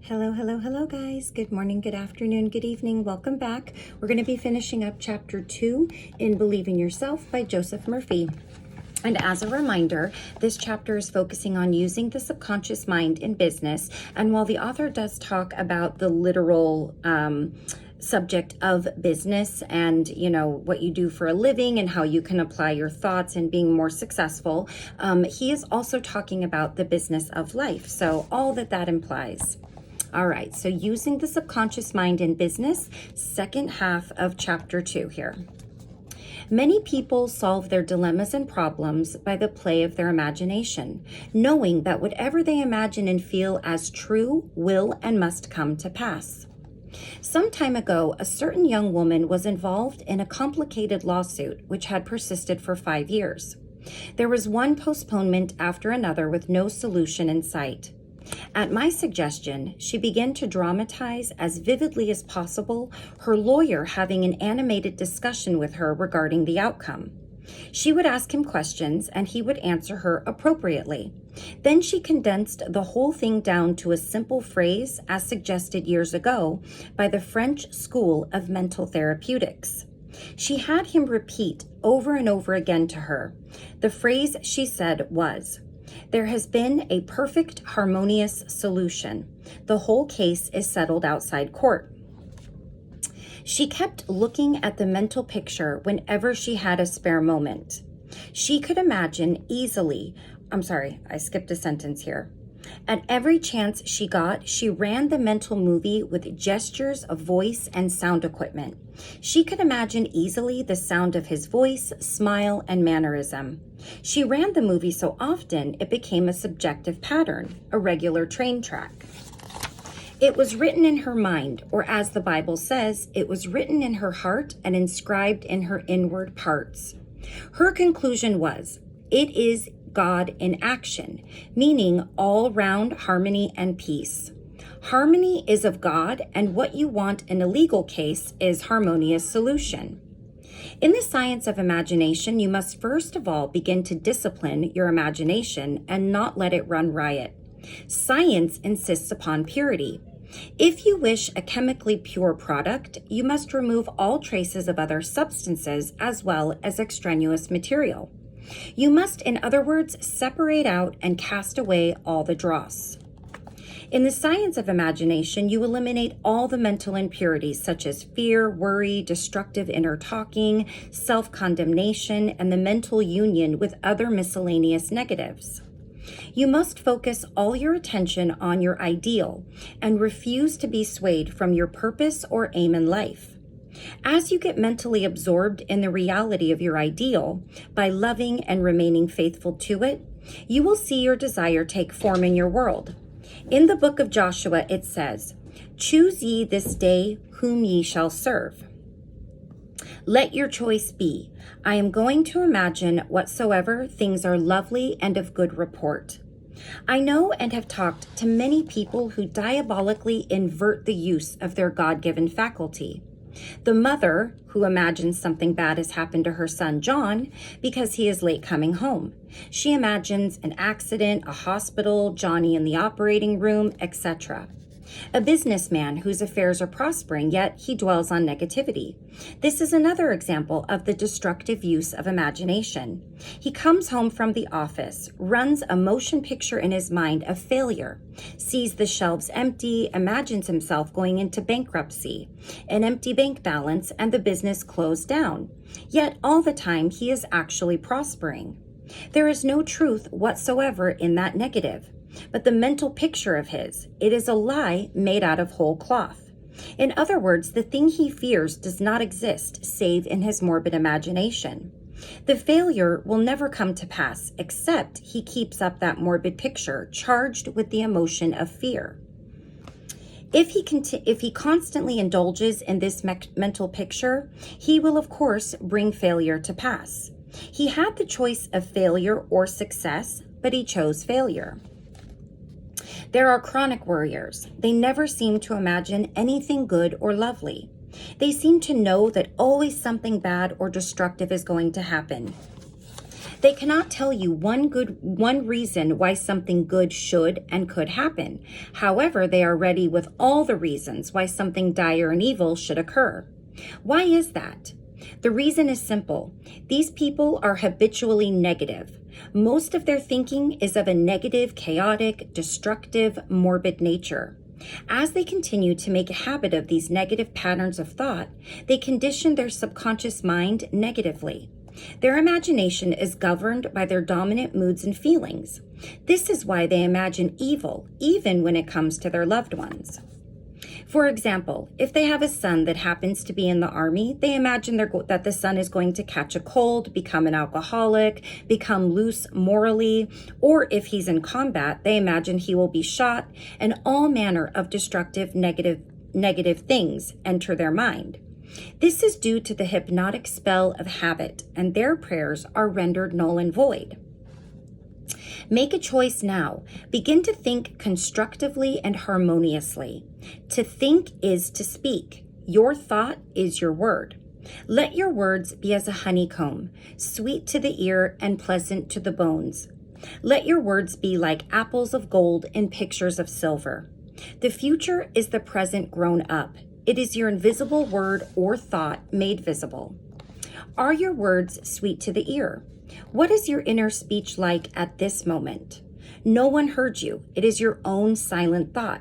Hello, hello, hello, guys. Good morning, good afternoon, good evening. Welcome back. We're going to be finishing up chapter 2 in Believe in Yourself by Joseph Murphy. And as a reminder, this chapter is focusing on using the subconscious mind in business. And while the author does talk about the literal subject of business and what you do for a living and how you can apply your thoughts and being more successful, he is also talking about the business of life. So all that implies. All right, so using the subconscious mind in business, second half of chapter 2 here. Many people solve their dilemmas and problems by the play of their imagination, knowing that whatever they imagine and feel as true will and must come to pass. Some time ago, a certain young woman was involved in a complicated lawsuit which had persisted for 5 years. There was one postponement after another with no solution in sight. At my suggestion, she began to dramatize as vividly as possible, her lawyer having an animated discussion with her regarding the outcome. She would ask him questions and he would answer her appropriately. Then she condensed the whole thing down to a simple phrase as suggested years ago by the French School of Mental Therapeutics. She had him repeat over and over again to her. The phrase she said was, "There has been a perfect, harmonious solution. The whole case is settled outside court." She kept looking at the mental picture whenever she had a spare moment. She could imagine easily, I skipped a sentence here. At every chance she got, she ran the mental movie with gestures of voice and sound equipment. She could imagine easily the sound of his voice, smile, and mannerism. She ran the movie so often it became a subjective pattern, a regular train track. It was written in her mind, or as the Bible says, it was written in her heart and inscribed in her inward parts. Her conclusion was, it is God in action, meaning all-round harmony and peace. Harmony is of God, and what you want in a legal case is harmonious solution. In the science of imagination, you must first of all begin to discipline your imagination and not let it run riot. Science insists upon purity. If you wish a chemically pure product, you must remove all traces of other substances as well as extraneous material. You must, in other words, separate out and cast away all the dross. In the science of imagination, you eliminate all the mental impurities such as fear, worry, destructive inner talking, self-condemnation, and the mental union with other miscellaneous negatives. You must focus all your attention on your ideal and refuse to be swayed from your purpose or aim in life. As you get mentally absorbed in the reality of your ideal, by loving and remaining faithful to it, you will see your desire take form in your world. In the book of Joshua, it says, "Choose ye this day whom ye shall serve. Let your choice be, I am going to imagine whatsoever things are lovely and of good report." I know and have talked to many people who diabolically invert the use of their God-given faculty. The mother who imagines something bad has happened to her son John because he is late coming home. She imagines an accident, a hospital, Johnny in the operating room, etc. A businessman whose affairs are prospering, yet he dwells on negativity. This is another example of the destructive use of imagination. He comes home from the office, runs a motion picture in his mind of failure, sees the shelves empty, imagines himself going into bankruptcy, an empty bank balance, and the business closed down. Yet all the time he is actually prospering. There is no truth whatsoever in that negative. But the mental picture of his, it is a lie made out of whole cloth. In other words, the thing he fears does not exist save in his morbid imagination. The failure will never come to pass except he keeps up that morbid picture charged with the emotion of fear. If he constantly indulges in this mental picture, he will of course bring failure to pass. He had the choice of failure or success, but he chose failure. There are chronic worriers. They never seem to imagine anything good or lovely. They seem to know that always something bad or destructive is going to happen. They cannot tell you one reason why something good should and could happen. However, they are ready with all the reasons why something dire and evil should occur. Why is that? The reason is simple. These people are habitually negative. Most of their thinking is of a negative, chaotic, destructive, morbid nature. As they continue to make a habit of these negative patterns of thought, they condition their subconscious mind negatively. Their imagination is governed by their dominant moods and feelings. This is why they imagine evil, even when it comes to their loved ones. For example, if they have a son that happens to be in the army, they imagine that the son is going to catch a cold, become an alcoholic, become loose morally, or if he's in combat, they imagine he will be shot, and all manner of destructive, negative things enter their mind. This is due to the hypnotic spell of habit, and their prayers are rendered null and void. Make a choice now. Begin to think constructively and harmoniously. To think is to speak. Your thought is your word. Let your words be as a honeycomb, sweet to the ear and pleasant to the bones. Let your words be like apples of gold in pictures of silver. The future is the present grown up. It is your invisible word or thought made visible. Are your words sweet to the ear? What is your inner speech like at this moment? No one heard you. It is your own silent thought.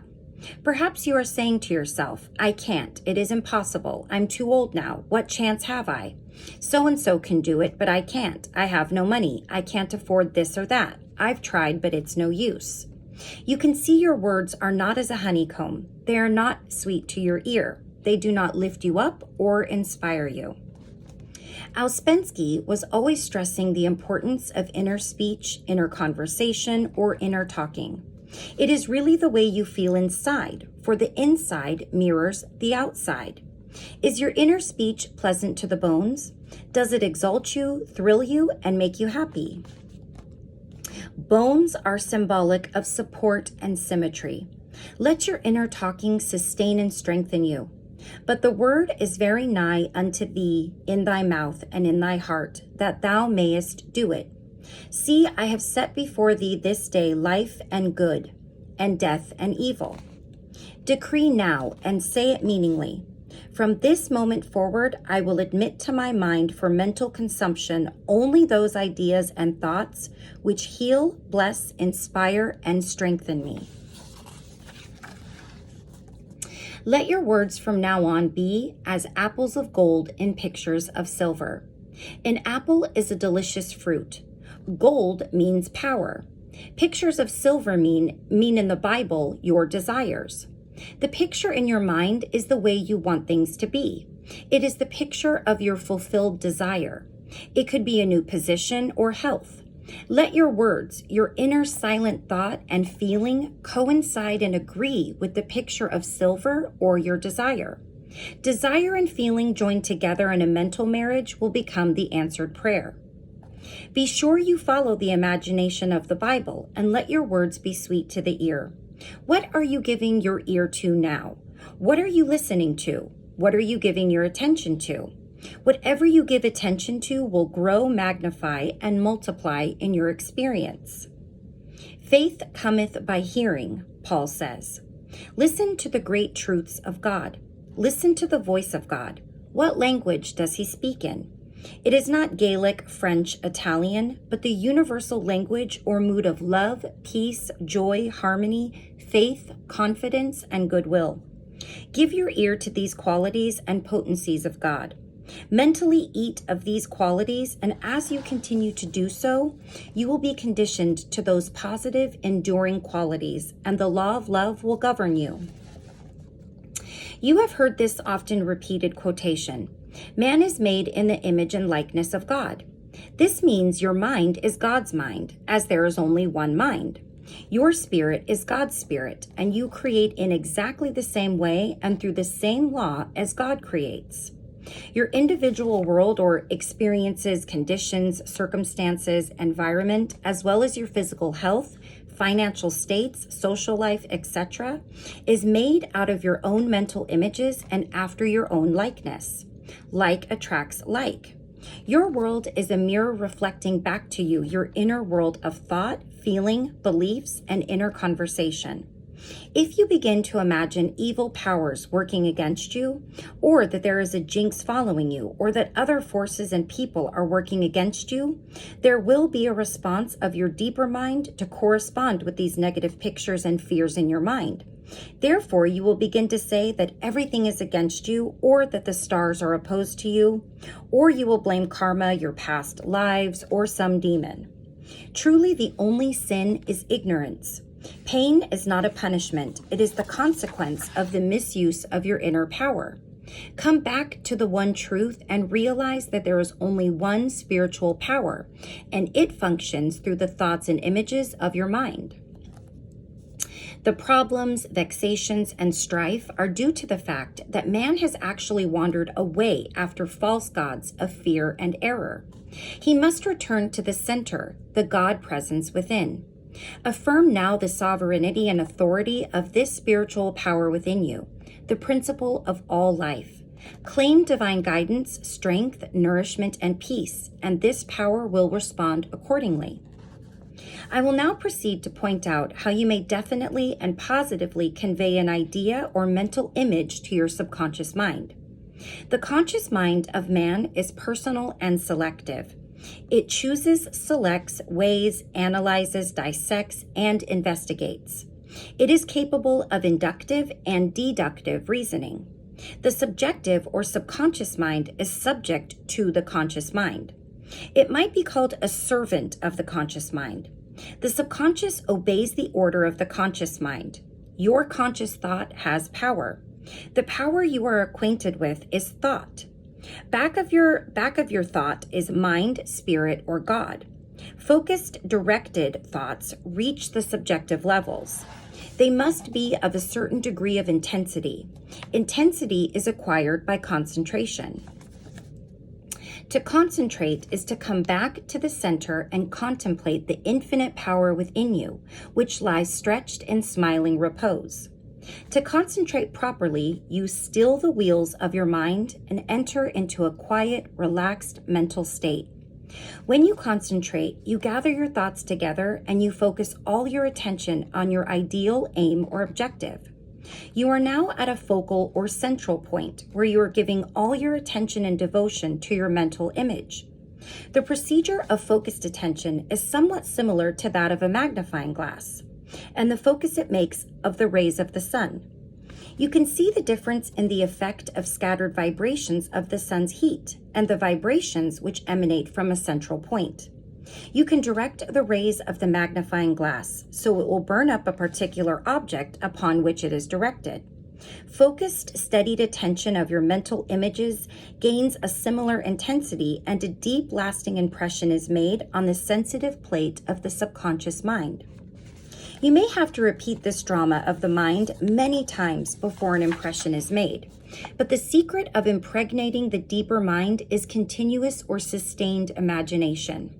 Perhaps you are saying to yourself, I can't. It is impossible. I'm too old now. What chance have I? So-and-so can do it, but I can't. I have no money. I can't afford this or that. I've tried, but it's no use. You can see your words are not as a honeycomb. They are not sweet to your ear. They do not lift you up or inspire you. Ouspensky was always stressing the importance of inner speech, inner conversation, or inner talking. It is really the way you feel inside, for the inside mirrors the outside. Is your inner speech pleasant to the bones? Does it exalt you, thrill you, and make you happy? Bones are symbolic of support and symmetry. Let your inner talking sustain and strengthen you. But the word is very nigh unto thee in thy mouth and in thy heart, that thou mayest do it. See, I have set before thee this day life and good, and death and evil. Decree now and say it meaningly. From this moment forward, I will admit to my mind for mental consumption only those ideas and thoughts which heal, bless, inspire, and strengthen me. Let your words from now on be as apples of gold in pictures of silver. An apple is a delicious fruit. Gold means power. Pictures of silver mean in the Bible your desires. The picture in your mind is the way you want things to be. It is the picture of your fulfilled desire. It could be a new position or health. Let your words, your inner silent thought and feeling coincide and agree with the picture of silver or your desire. Desire and feeling joined together in a mental marriage will become the answered prayer. Be sure you follow the imagination of the Bible and let your words be sweet to the ear. What are you giving your ear to now? What are you listening to? What are you giving your attention to? Whatever you give attention to will grow, magnify, and multiply in your experience. Faith cometh by hearing, Paul says. Listen to the great truths of God. Listen to the voice of God. What language does he speak in? It is not Gaelic, French, Italian, but the universal language or mood of love, peace, joy, harmony, faith, confidence, and goodwill. Give your ear to these qualities and potencies of God. Mentally eat of these qualities, and as you continue to do so, you will be conditioned to those positive, enduring qualities, and the law of love will govern you. You have heard this often repeated quotation, man is made in the image and likeness of God. This means your mind is God's mind, as there is only one mind. Your spirit is God's spirit, and you create in exactly the same way and through the same law as God creates. Your individual world or experiences, conditions, circumstances, environment, as well as your physical health, financial states, social life, etc., is made out of your own mental images and after your own likeness. Like attracts like. Your world is a mirror reflecting back to you your inner world of thought, feeling, beliefs, and inner conversation. If you begin to imagine evil powers working against you, or that there is a jinx following you, or that other forces and people are working against you, there will be a response of your deeper mind to correspond with these negative pictures and fears in your mind. Therefore, you will begin to say that everything is against you, or that the stars are opposed to you, or you will blame karma, your past lives, or some demon. Truly, the only sin is ignorance. Pain is not a punishment. It is the consequence of the misuse of your inner power. Come back to the one truth and realize that there is only one spiritual power, and it functions through the thoughts and images of your mind. The problems, vexations, and strife are due to the fact that man has actually wandered away after false gods of fear and error. He must return to the center, the God presence within. Affirm now the sovereignty and authority of this spiritual power within you, the principle of all life. Claim divine guidance, strength, nourishment, and peace, and this power will respond accordingly. I will now proceed to point out how you may definitely and positively convey an idea or mental image to your subconscious mind. The conscious mind of man is personal and selective. It chooses, selects, weighs, analyzes, dissects, and investigates. It is capable of inductive and deductive reasoning. The subjective or subconscious mind is subject to the conscious mind. It might be called a servant of the conscious mind. The subconscious obeys the order of the conscious mind. Your conscious thought has power. The power you are acquainted with is thought. Back of your thought is mind, spirit, or God. Focused, directed thoughts reach the subjective levels. They must be of a certain degree of intensity. Intensity is acquired by concentration. To concentrate is to come back to the center and contemplate the infinite power within you, which lies stretched in smiling repose. To concentrate properly, you still the wheels of your mind and enter into a quiet, relaxed mental state. When you concentrate, you gather your thoughts together and you focus all your attention on your ideal aim or objective. You are now at a focal or central point where you are giving all your attention and devotion to your mental image. The procedure of focused attention is somewhat similar to that of a magnifying glass, and the focus it makes of the rays of the sun. You can see the difference in the effect of scattered vibrations of the sun's heat and the vibrations which emanate from a central point. You can direct the rays of the magnifying glass so it will burn up a particular object upon which it is directed. Focused, steadied attention of your mental images gains a similar intensity, and a deep, lasting impression is made on the sensitive plate of the subconscious mind. You may have to repeat this drama of the mind many times before an impression is made, but the secret of impregnating the deeper mind is continuous or sustained imagination.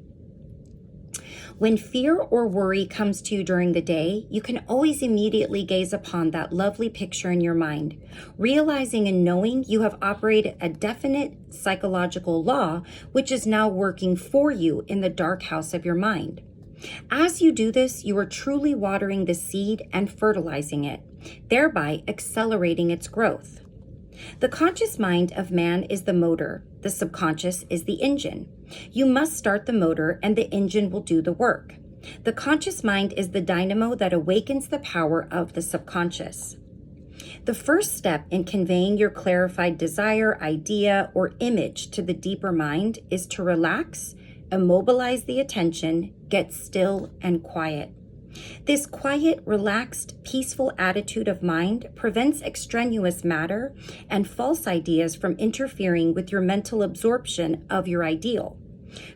When fear or worry comes to you during the day, you can always immediately gaze upon that lovely picture in your mind, realizing and knowing you have operated a definite psychological law which is now working for you in the dark house of your mind. As you do this, you are truly watering the seed and fertilizing it, thereby accelerating its growth. The conscious mind of man is the motor. The subconscious is the engine. You must start the motor and the engine will do the work. The conscious mind is the dynamo that awakens the power of the subconscious. The first step in conveying your clarified desire, idea, or image to the deeper mind is to relax, immobilize the attention, get still and quiet. This quiet, relaxed, peaceful attitude of mind prevents extraneous matter and false ideas from interfering with your mental absorption of your ideal.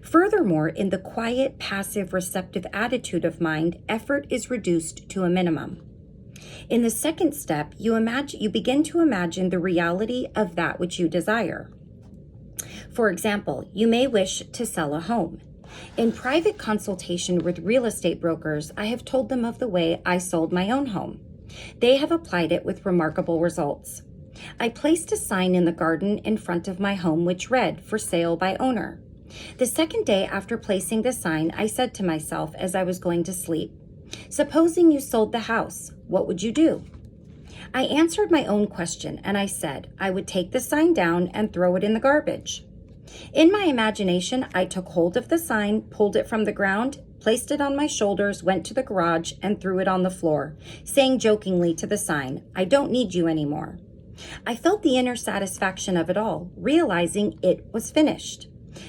Furthermore, in the quiet, passive, receptive attitude of mind, effort is reduced to a minimum. In the second step, you begin to imagine the reality of that which you desire. For example, you may wish to sell a home. In private consultation with real estate brokers, I have told them of the way I sold my own home. They have applied it with remarkable results. I placed a sign in the garden in front of my home which read, "For sale by owner." The second day after placing the sign, I said to myself as I was going to sleep, "Supposing you sold the house, what would you do?" I answered my own question and I said I would take the sign down and throw it in the garbage. In my imagination, I took hold of the sign, pulled it from the ground, placed it on my shoulders, went to the garage, and threw it on the floor, saying jokingly to the sign, "I don't need you anymore." I felt the inner satisfaction of it all, realizing it was finished.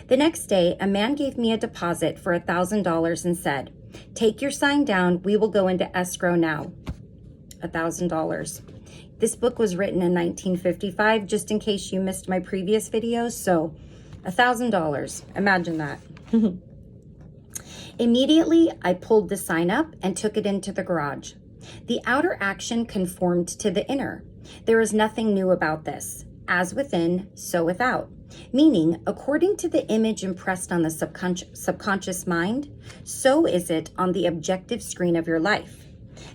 The next day, a man gave me a deposit for $1,000 and said, "Take your sign down, we will go into escrow now." $1,000. This book was written in 1955, just in case you missed my previous videos, so $1,000. Imagine that. Immediately, I pulled the sign up and took it into the garage. The outer action conformed to the inner. There is nothing new about this. As within, so without. Meaning, according to the image impressed on the subconscious mind, so is it on the objective screen of your life.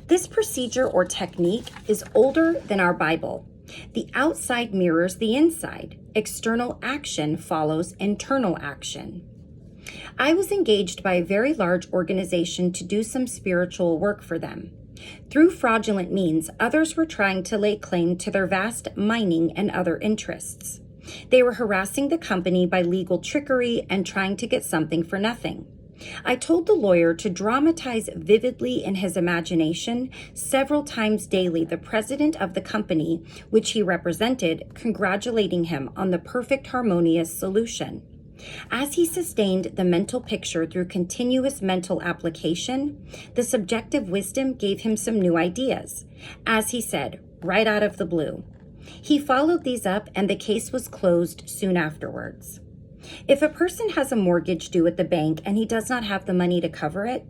This procedure or technique is older than our Bible. The outside mirrors the inside. External action follows internal action. I was engaged by a very large organization to do some spiritual work for them. Through fraudulent means, others were trying to lay claim to their vast mining and other interests. They were harassing the company by legal trickery and trying to get something for nothing. I told the lawyer to dramatize vividly in his imagination several times daily the president of the company, which he represented, congratulating him on the perfect harmonious solution. As he sustained the mental picture through continuous mental application, the subjective wisdom gave him some new ideas, as he said, right out of the blue. He followed these up and the case was closed soon afterwards. If a person has a mortgage due at the bank and he does not have the money to cover it,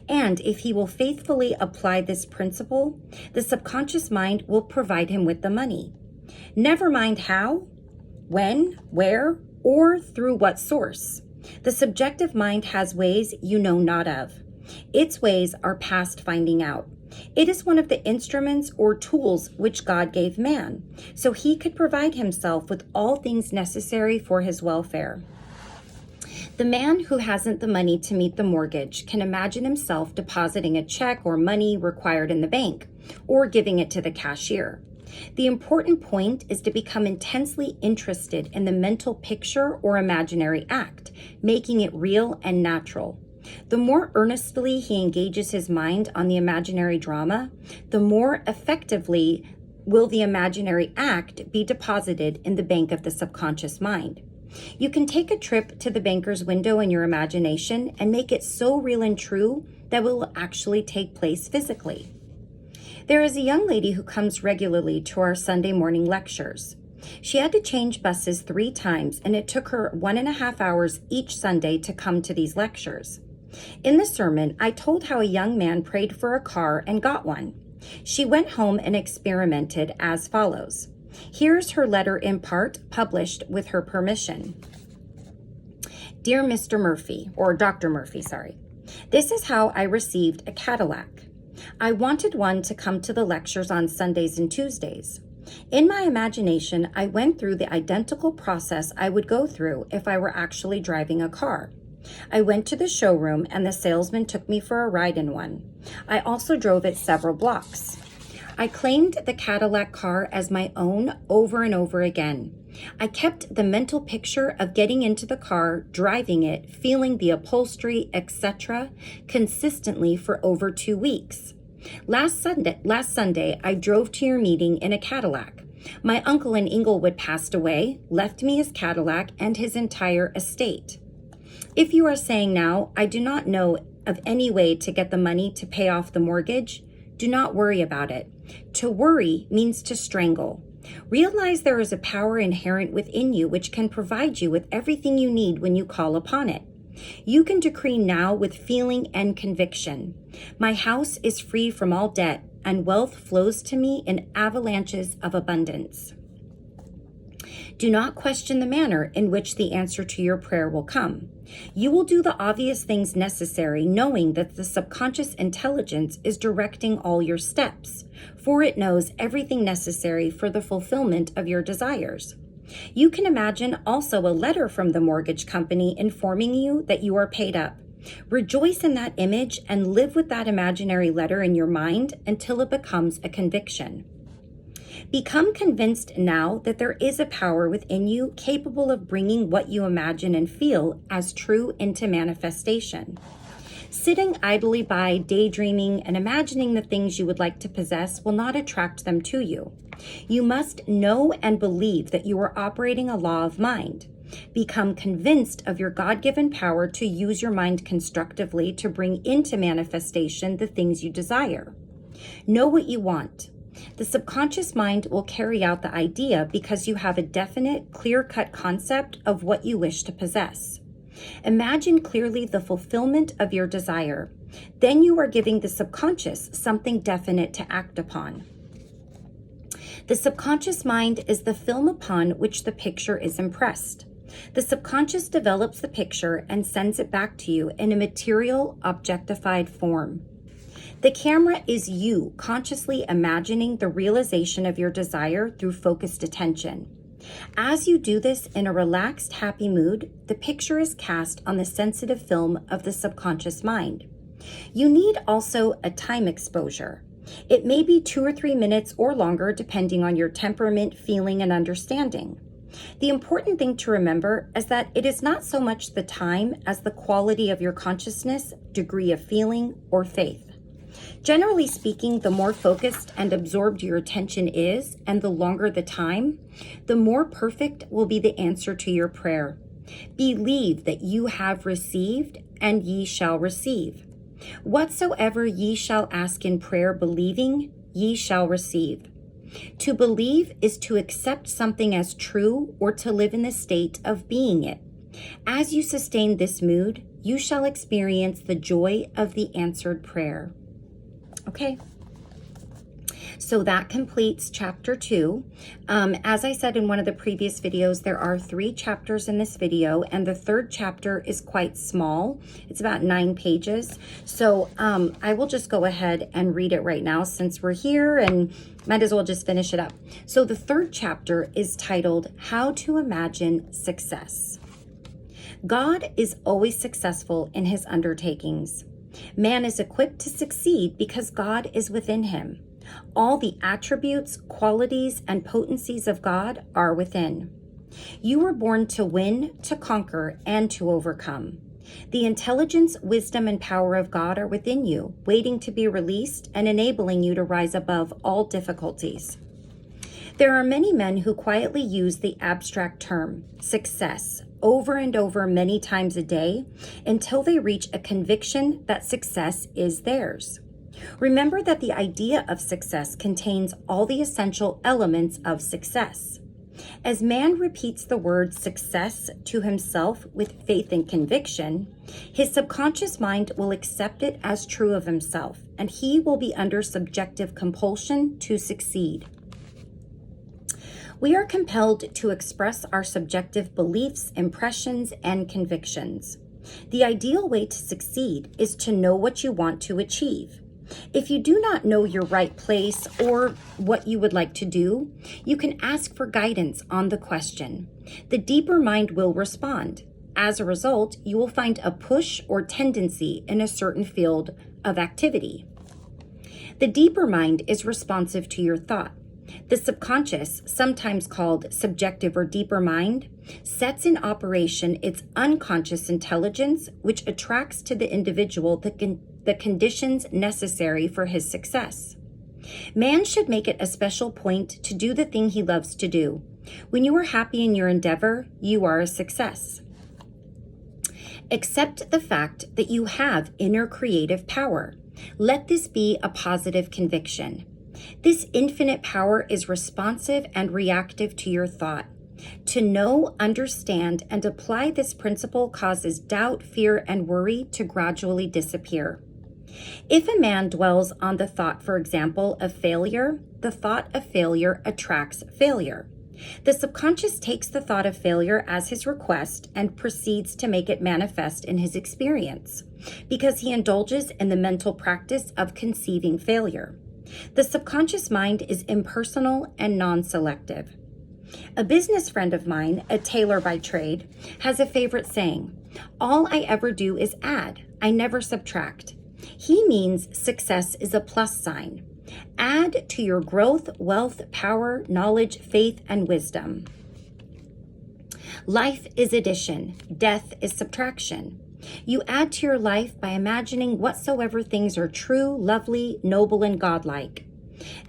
and if he will faithfully apply this principle, the subconscious mind will provide him with the money. Never mind how, when, where, or through what source. The subjective mind has ways you know not of. Its ways are past finding out. It is one of the instruments or tools which God gave man, so he could provide himself with all things necessary for his welfare. The man who hasn't the money to meet the mortgage can imagine himself depositing a check or money required in the bank, or giving it to the cashier. The important point is to become intensely interested in the mental picture or imaginary act, making it real and natural. The more earnestly he engages his mind on the imaginary drama, the more effectively will the imaginary act be deposited in the bank of the subconscious mind. You can take a trip to the banker's window in your imagination and make it so real and true that it will actually take place physically. There is a young lady who comes regularly to our Sunday morning lectures. She had to change buses 3 times, and it took her 1.5 hours each Sunday to come to these lectures. In the sermon, I told how a young man prayed for a car and got one. She went home and experimented as follows. Here's her letter in part, published with her permission. Dear Mr. Murphy, or Dr. Murphy, sorry. This is how I received a Cadillac. I wanted one to come to the lectures on Sundays and Tuesdays. In my imagination, I went through the identical process I would go through if I were actually driving a car. I went to the showroom and the salesman took me for a ride in one. I also drove it several blocks. I claimed the Cadillac car as my own over and over again. I kept the mental picture of getting into the car, driving it, feeling the upholstery, etc., consistently for over 2 weeks. Last Sunday, I drove to your meeting in a Cadillac. My uncle in Inglewood passed away, left me his Cadillac and his entire estate. If you are saying now, I do not know of any way to get the money to pay off the mortgage, do not worry about it. To worry means to strangle. Realize there is a power inherent within you which can provide you with everything you need when you call upon it. You can decree now with feeling and conviction. My house is free from all debt, and wealth flows to me in avalanches of abundance. Do not question the manner in which the answer to your prayer will come. You will do the obvious things necessary, knowing that the subconscious intelligence is directing all your steps, for it knows everything necessary for the fulfillment of your desires. You can imagine also a letter from the mortgage company informing you that you are paid up. Rejoice in that image and live with that imaginary letter in your mind until it becomes a conviction. Become convinced now that there is a power within you capable of bringing what you imagine and feel as true into manifestation. Sitting idly by, daydreaming, and imagining the things you would like to possess will not attract them to you. You must know and believe that you are operating a law of mind. Become convinced of your God-given power to use your mind constructively to bring into manifestation the things you desire. Know what you want. The subconscious mind will carry out the idea because you have a definite, clear-cut concept of what you wish to possess. Imagine clearly the fulfillment of your desire. Then you are giving the subconscious something definite to act upon. The subconscious mind is the film upon which the picture is impressed. The subconscious develops the picture and sends it back to you in a material, objectified form. The camera is you consciously imagining the realization of your desire through focused attention. As you do this in a relaxed, happy mood, the picture is cast on the sensitive film of the subconscious mind. You need also a time exposure. It may be 2 or 3 minutes or longer depending on your temperament, feeling, and understanding. The important thing to remember is that it is not so much the time as the quality of your consciousness, degree of feeling, or faith. Generally speaking, the more focused and absorbed your attention is, and the longer the time, the more perfect will be the answer to your prayer. Believe that you have received, and ye shall receive. Whatsoever ye shall ask in prayer, believing, ye shall receive. To believe is to accept something as true or to live in the state of being it. As you sustain this mood, you shall experience the joy of the answered prayer. Okay, so that completes chapter 2. As I said in one of the previous videos, there are 3 chapters in this video, and the 3rd chapter is quite small. It's about 9 pages. So I will just go ahead and read it right now since we're here, and might as well just finish it up. So the 3rd chapter is titled, How to Imagine Success. God is always successful in his undertakings. Man is equipped to succeed because God is within him. All the attributes, qualities, and potencies of God are within. You were born to win, to conquer, and to overcome. The intelligence, wisdom, and power of God are within you, waiting to be released and enabling you to rise above all difficulties. There are many men who quietly use the abstract term, success, over and over many times a day until they reach a conviction that success is theirs. Remember that the idea of success contains all the essential elements of success. As man repeats the word success to himself with faith and conviction, his subconscious mind will accept it as true of himself, and he will be under subjective compulsion to succeed. We are compelled to express our subjective beliefs, impressions, and convictions. The ideal way to succeed is to know what you want to achieve. If you do not know your right place or what you would like to do, you can ask for guidance on the question. The deeper mind will respond. As a result, you will find a push or tendency in a certain field of activity. The deeper mind is responsive to your thought. The subconscious, sometimes called subjective or deeper mind, sets in operation its unconscious intelligence, which attracts to the individual the conditions necessary for his success. Man should make it a special point to do the thing he loves to do. When you are happy in your endeavor, you are a success. Accept the fact that you have inner creative power. Let this be a positive conviction. This infinite power is responsive and reactive to your thought. To know, understand, and apply this principle causes doubt, fear, and worry to gradually disappear. If a man dwells on the thought, for example, of failure, the thought of failure attracts failure. The subconscious takes the thought of failure as his request and proceeds to make it manifest in his experience, because he indulges in the mental practice of conceiving failure. The subconscious mind is impersonal and non-selective. A business friend of mine, a tailor by trade, has a favorite saying, "All I ever do is add, I never subtract." He means success is a plus sign. Add to your growth, wealth, power, knowledge, faith, and wisdom. Life is addition. Death is subtraction. You add to your life by imagining whatsoever things are true, lovely, noble, and godlike.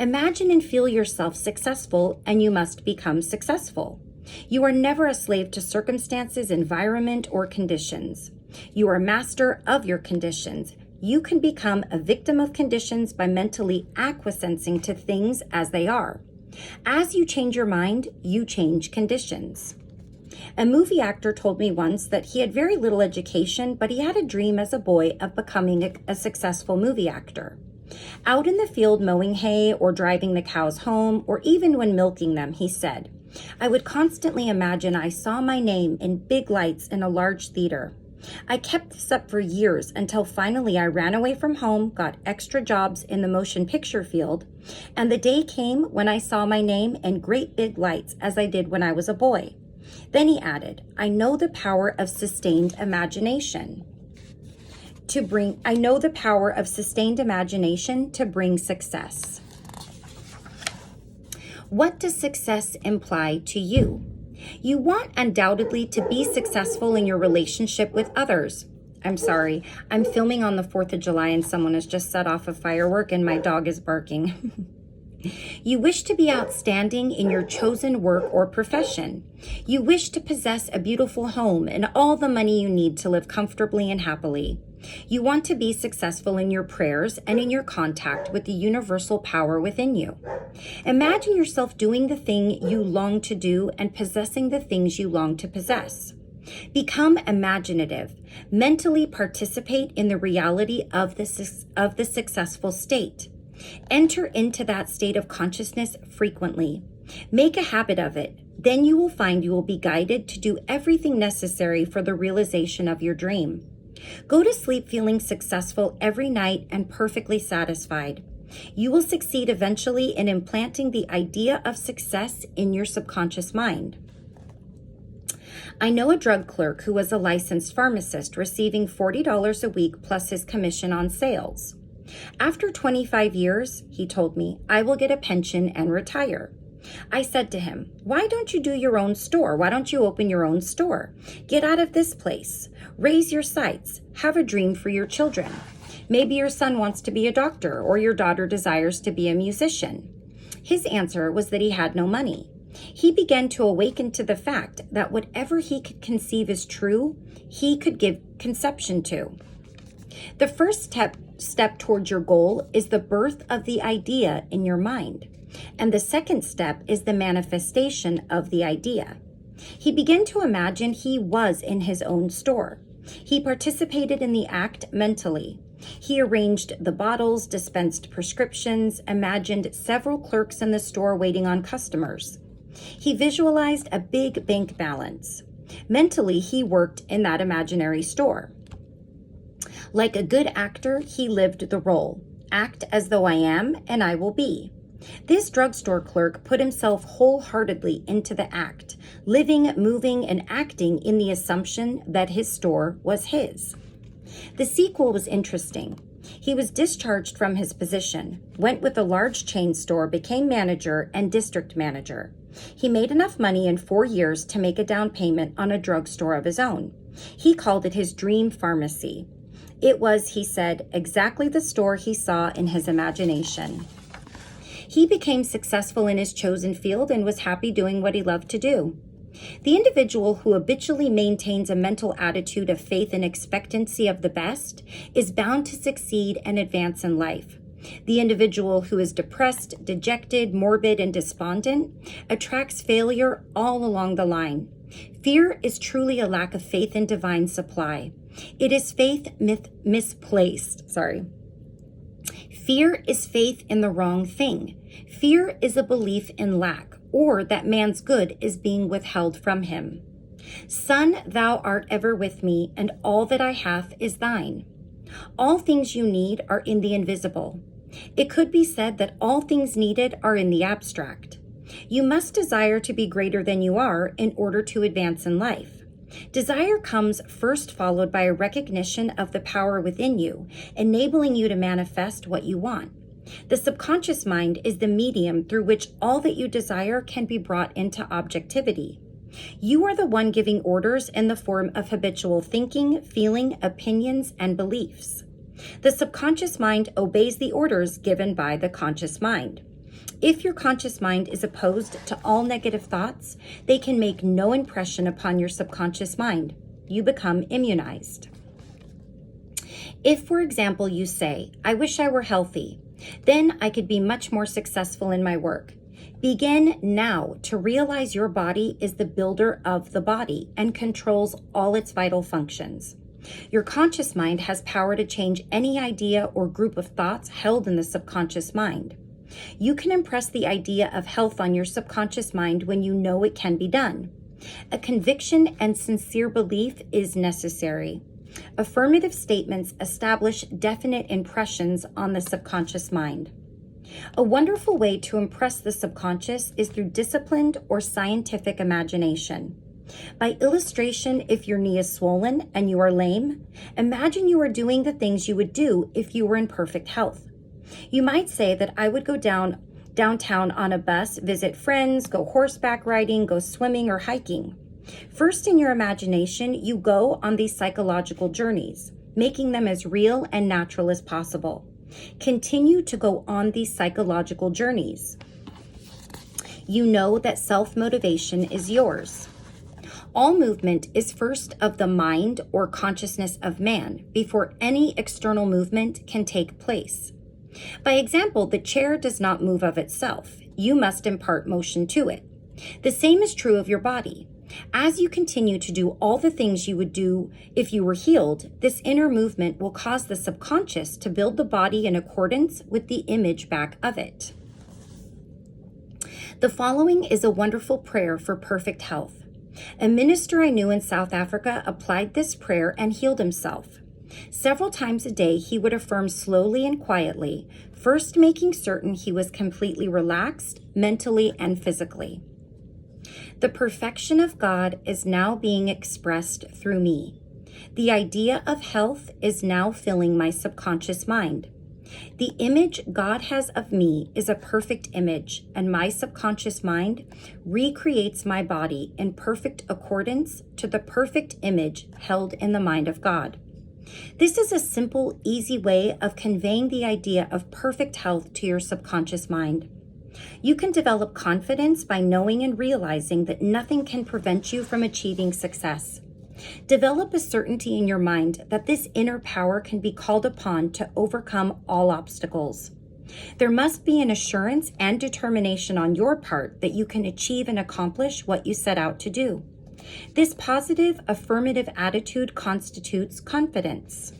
Imagine and feel yourself successful, and you must become successful. You are never a slave to circumstances, environment, or conditions. You are master of your conditions. You can become a victim of conditions by mentally acquiescing to things as they are. As you change your mind, you change conditions. A movie actor told me once that he had very little education, but he had a dream as a boy of becoming a successful movie actor. Out in the field mowing hay or driving the cows home, or even when milking them, he said, "I would constantly imagine I saw my name in big lights in a large theater. I kept this up for years until finally I ran away from home, got extra jobs in the motion picture field, and the day came when I saw my name in great big lights as I did when I was a boy." Then he added, "I know the power of sustained imagination to bring success." What does success imply to you? You want undoubtedly to be successful in your relationship with others. I'm sorry, I'm filming on the 4th of July and someone has just set off a firework and my dog is barking. You wish to be outstanding in your chosen work or profession. You wish to possess a beautiful home and all the money you need to live comfortably and happily. You want to be successful in your prayers and in your contact with the universal power within you. Imagine yourself doing the thing you long to do and possessing the things you long to possess. Become imaginative. Mentally participate in the reality of the successful state. Enter into that state of consciousness frequently. Make a habit of it. Then you will find you will be guided to do everything necessary for the realization of your dream. Go to sleep feeling successful every night and perfectly satisfied. You will succeed eventually in implanting the idea of success in your subconscious mind. I know a drug clerk who was a licensed pharmacist receiving $40 a week plus his commission on sales. After 25 years, he told me, I will get a pension and retire. I said to him, why don't you do your own store? Why don't you open your own store? Get out of this place. Raise your sights. Have a dream for your children. Maybe your son wants to be a doctor or your daughter desires to be a musician. His answer was that he had no money. He began to awaken to the fact that whatever he could conceive as true, he could give conception to. The first step towards your goal is the birth of the idea in your mind. And the second step is the manifestation of the idea. He began to imagine he was in his own store. He participated in the act mentally. He arranged the bottles, dispensed prescriptions, imagined several clerks in the store waiting on customers. He visualized a big bank balance. Mentally, he worked in that imaginary store. Like a good actor, he lived the role. Act as though I am and I will be. This drugstore clerk put himself wholeheartedly into the act, living, moving, and acting in the assumption that his store was his. The sequel was interesting. He was discharged from his position, went with a large chain store, became manager and district manager. He made enough money in 4 years to make a down payment on a drugstore of his own. He called it his dream pharmacy. It was, he said, exactly the store he saw in his imagination. He became successful in his chosen field and was happy doing what he loved to do. The individual who habitually maintains a mental attitude of faith and expectancy of the best is bound to succeed and advance in life. The individual who is depressed, dejected, morbid, and despondent attracts failure all along the line. Fear is truly a lack of faith in divine supply. It is faith misplaced. Fear is faith in the wrong thing. Fear is a belief in lack or that man's good is being withheld from him. Son, thou art ever with me, and all that I have is thine. All things you need are in the invisible. It could be said that all things needed are in the abstract. You must desire to be greater than you are in order to advance in life. Desire comes first, followed by a recognition of the power within you, enabling you to manifest what you want. The subconscious mind is the medium through which all that you desire can be brought into objectivity. You are the one giving orders in the form of habitual thinking, feeling, opinions, and beliefs. The subconscious mind obeys the orders given by the conscious mind. If your conscious mind is opposed to all negative thoughts, they can make no impression upon your subconscious mind. You become immunized. If, for example, you say, "I wish I were healthy, then I could be much more successful in my work." Begin now to realize your body is the builder of the body and controls all its vital functions. Your conscious mind has power to change any idea or group of thoughts held in the subconscious mind. You can impress the idea of health on your subconscious mind when you know it can be done. A conviction and sincere belief is necessary. Affirmative statements establish definite impressions on the subconscious mind. A wonderful way to impress the subconscious is through disciplined or scientific imagination. By illustration, if your knee is swollen and you are lame, imagine you are doing the things you would do if you were in perfect health. You might say that I would go downtown on a bus, visit friends, go horseback riding, go swimming or hiking. First, in your imagination, you go on these psychological journeys, making them as real and natural as possible. Continue to go on these psychological journeys. You know that self-motivation is yours. All movement is first of the mind or consciousness of man before any external movement can take place. By example, the chair does not move of itself. You must impart motion to it. The same is true of your body. As you continue to do all the things you would do if you were healed, this inner movement will cause the subconscious to build the body in accordance with the image back of it. The following is a wonderful prayer for perfect health. A minister I knew in South Africa applied this prayer and healed himself. Several times a day, he would affirm slowly and quietly, first making certain he was completely relaxed, mentally and physically. The perfection of God is now being expressed through me. The idea of health is now filling my subconscious mind. The image God has of me is a perfect image, and my subconscious mind recreates my body in perfect accordance to the perfect image held in the mind of God. This is a simple, easy way of conveying the idea of perfect health to your subconscious mind. You can develop confidence by knowing and realizing that nothing can prevent you from achieving success. Develop a certainty in your mind that this inner power can be called upon to overcome all obstacles. There must be an assurance and determination on your part that you can achieve and accomplish what you set out to do. This positive, affirmative attitude constitutes confidence.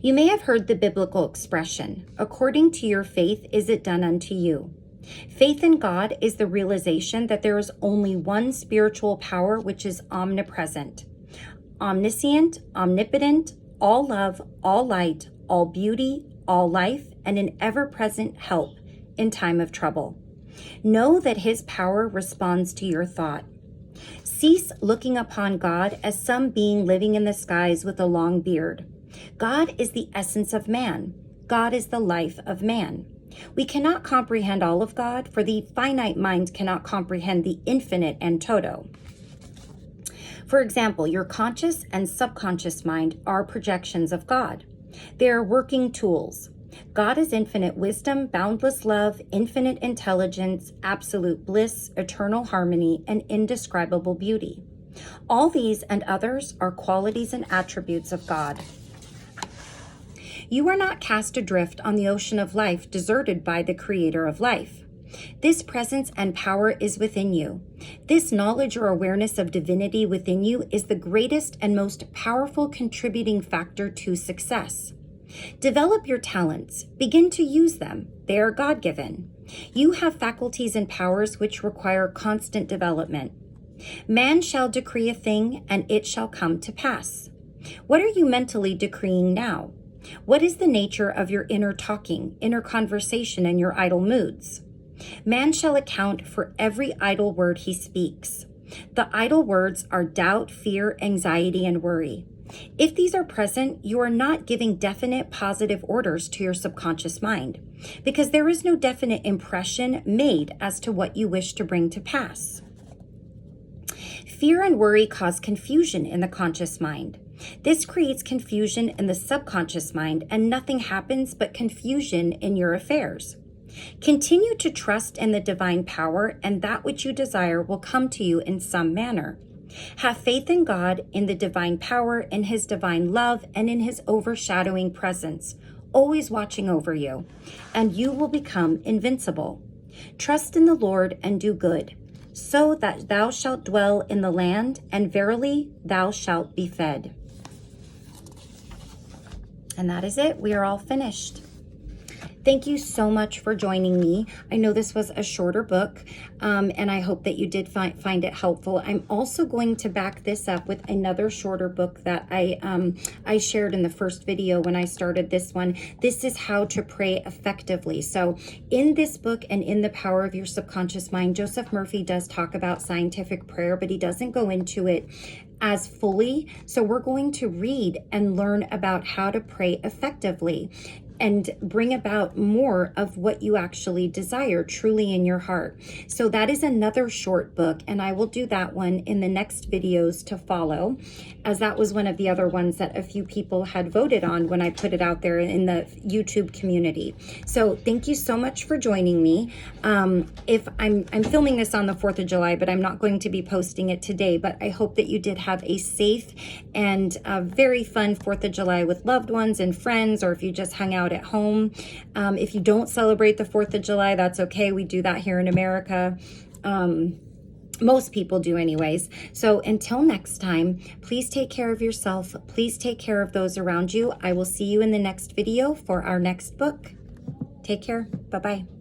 You may have heard the biblical expression, "According to your faith is it done unto you." Faith in God is the realization that there is only one spiritual power which is omnipresent, omniscient, omnipotent, all love, all light, all beauty, all life, and an ever-present help in time of trouble. Know that his power responds to your thought. Cease looking upon God as some being living in the skies with a long beard. God is the essence of man. God is the life of man. We cannot comprehend all of God, for the finite mind cannot comprehend the infinite and toto. For example, your conscious and subconscious mind are projections of God. They are working tools. God is infinite wisdom, boundless love, infinite intelligence, absolute bliss, eternal harmony, and indescribable beauty. All these and others are qualities and attributes of God. You are not cast adrift on the ocean of life, deserted by the creator of life. This presence and power is within you. This knowledge or awareness of divinity within you is the greatest and most powerful contributing factor to success. Develop your talents. Begin to use them. They are God-given. You have faculties and powers which require constant development. Man shall decree a thing, and it shall come to pass. What are you mentally decreeing now? What is the nature of your inner talking, inner conversation, and your idle moods? Man shall account for every idle word he speaks. The idle words are doubt, fear, anxiety, and worry. If these are present, you are not giving definite positive orders to your subconscious mind, because there is no definite impression made as to what you wish to bring to pass. Fear and worry cause confusion in the conscious mind. This creates confusion in the subconscious mind, and nothing happens but confusion in your affairs. Continue to trust in the divine power, and that which you desire will come to you in some manner. Have faith in God, in the divine power, in his divine love, and in his overshadowing presence, always watching over you, and you will become invincible. Trust in the Lord and do good, so that thou shalt dwell in the land, and verily thou shalt be fed. And that is it. We are all finished. Thank you so much for joining me. I know this was a shorter book, and I hope that you did find it helpful. I'm also going to back this up with another shorter book that I shared in the first video when I started this one. This is How to Pray Effectively. So in this book and in The Power of Your Subconscious Mind, Joseph Murphy does talk about scientific prayer, but he doesn't go into it as fully. So we're going to read and learn about how to pray effectively and bring about more of what you actually desire truly in your heart. So that is another short book, and I will do that one in the next videos to follow, as that was one of the other ones that a few people had voted on when I put it out there in the YouTube community. So thank you so much for joining me. If I'm filming this on the 4th of July, but I'm not going to be posting it today, but I hope that you did have a safe and very fun 4th of July with loved ones and friends, or if you just hung out at home. If you don't celebrate the 4th of July, that's okay. We do that here in America. Most people do anyways. So until next time, please take care of yourself. Please take care of those around you. I will see you in the next video for our next book. Take care. Bye-bye.